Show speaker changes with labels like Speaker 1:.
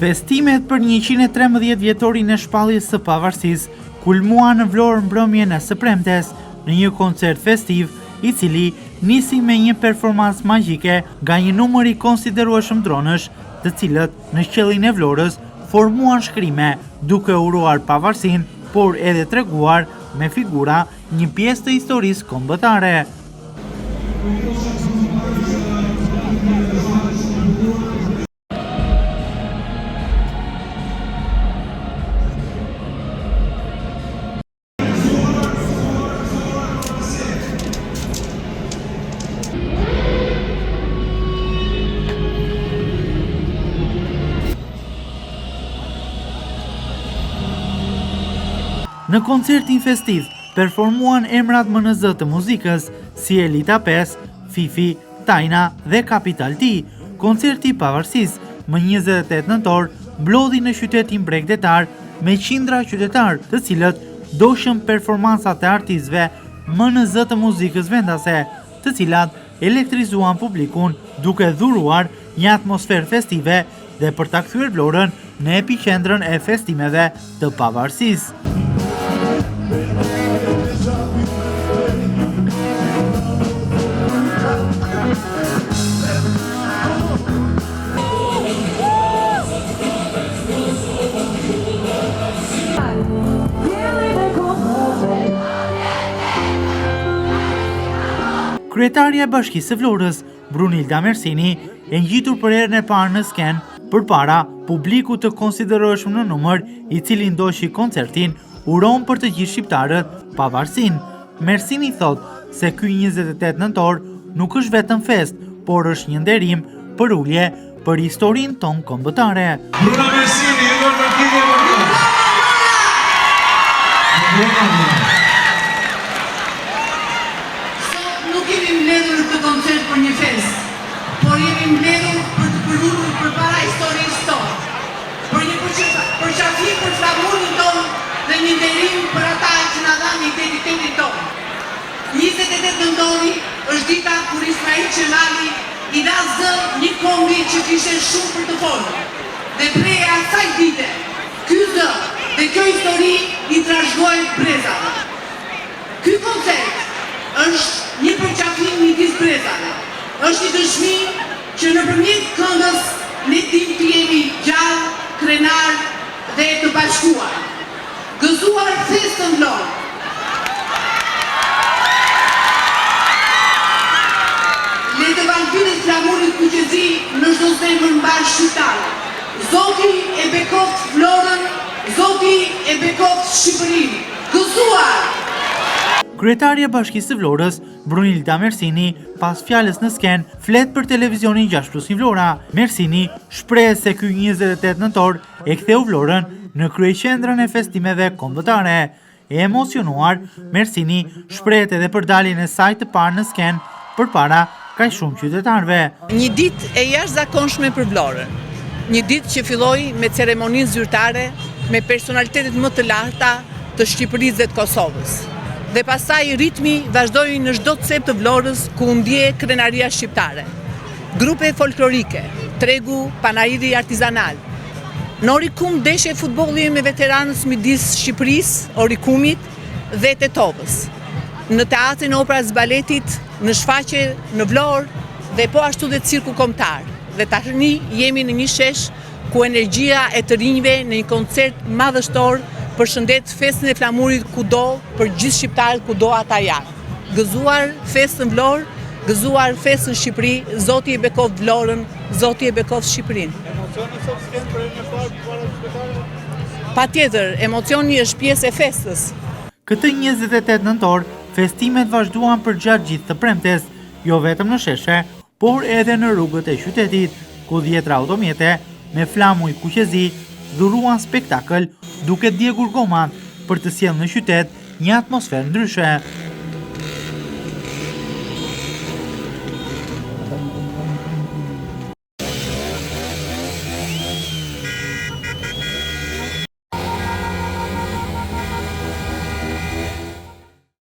Speaker 1: Festimet për 113 vjetorin e shpalljes së pavarësisë kulmua në Vlorë mbrëmjen e së premtes në një koncert festiv i cili nisi me një performancë magjike nga një numër i konsiderueshëm dronësh, të cilët në qellin e Vlorës formuan shkrime duke uruar pavarësinë, por edhe treguar me figura një pjesë të historisë kombëtare. Në koncertin festiv, performuan emrat MNZ të muzikës, si Elita 5, Fifi, Tajna dhe Kapital T. Koncerti i pavarësisë më 28 nëntor mblodhi në qytetin bregdetar me qindra qytetar, të cilët doshën performancat e artistëve MNZ të muzikës vendase, të cilat elektrizuan publikun duke dhuruar një atmosferë festive dhe për ta kthyer Vlorën në epicendrën e festimeve të pavarësisë. Kryetaria e Bashkisë së Vlorës, Brunilda Mersini, e ngjitur për herën e parë në sken përpara publikut të konsiderueshëm në numër, i cili ndoqi koncertin, uron për të gjithë shqiptarët pavarësinë. Mersini thot se ky 28 nëntor nuk është vetëm fest, por është një nderim për ulje për historinë tonë kombëtare.
Speaker 2: Bruna Mersini, ju për përkitje për
Speaker 3: Nuk jemi mbledhur në këtë koncert për një fest, por jemi mbledhur për të përulur përpara historisë tonë, për një përqafim për flamurin tonë dhe një nderim për ata që na dhanë identitetin tonë. 28 nëntori është dita kur Ismail Qemali i dha zë një kombi që kishte shumë për të folur. Dhe prej asaj dite, ky zë dhe kjo histori i trashëgojnë brezave. Ky koncert është një përqafim midis brezave. Është një dëshmi që nëpërmjet këngës ne dim të jemi gjallë, krenar dhe të bashkuar. Gëzuar festën Vlorë. Le të valpirit flamurit kuqezi në çdo zemër mbar shqiptare. Zoti e bekoft Vlorën, Zoti e bekoft Shqipërinë. Gëzuar!
Speaker 1: Kryetaria e Bashkisë së Vlorës, Brunilda Mersini, pas fjalës në sken, flet për televizionin 6+ Vlora. Mersini shpreh se ky 28 nëntor e ktheu Vlorën në kryeqendrën e festimeve kombëtare. E emocionuar, Mersini shprehet edhe për daljen e saj të parë në sken përpara kaq shumë qytetarëve.
Speaker 4: Një ditë e jashtëzakonshme për Vlorën. Një ditë që filloi me ceremoninë zyrtare me personalitetet më të larta të Shqipërisë dhe të Kosovës. Dhe pastaj ritmi vazhdoi në çdo cep të Vlorës ku u ndje krenaria shqiptare. Grupe folklorike, tregu panairi artizanal. Në Orikum ndeshje futbolli me veteranës midis Shqipërisë, Orikumit dhe Tetovës. Në teatrin Operës Baletit, në shfaqje në Vlorë dhe po ashtu dhe cirku kombëtar. Dhe tashni jemi në një shesh ku energjia e të rinjve në një koncert madhështor përshëndet festën e flamurit kudo për gjithë shqiptarët kudo ata janë. Gëzuar festën Vlorë, gëzuar festën Shqipëri, Zoti e bekoft Vlorën, Zoti e bekoft Shqipërinë.
Speaker 2: Emocioni sot sken për herën e parë para qytetarëve?
Speaker 4: Patjetër, emocioni është pjesë e festës.
Speaker 1: Këtë 28 nëntor, festimet vazhduan për gjatë gjithë të premtes, jo vetëm në sheshe, por edhe në rrugët e qytetit, ku 10 automjete me flamuj kuqezi dhuruan spektakël duke djegur gomat për të sjellë në qytet një atmosferë ndryshe.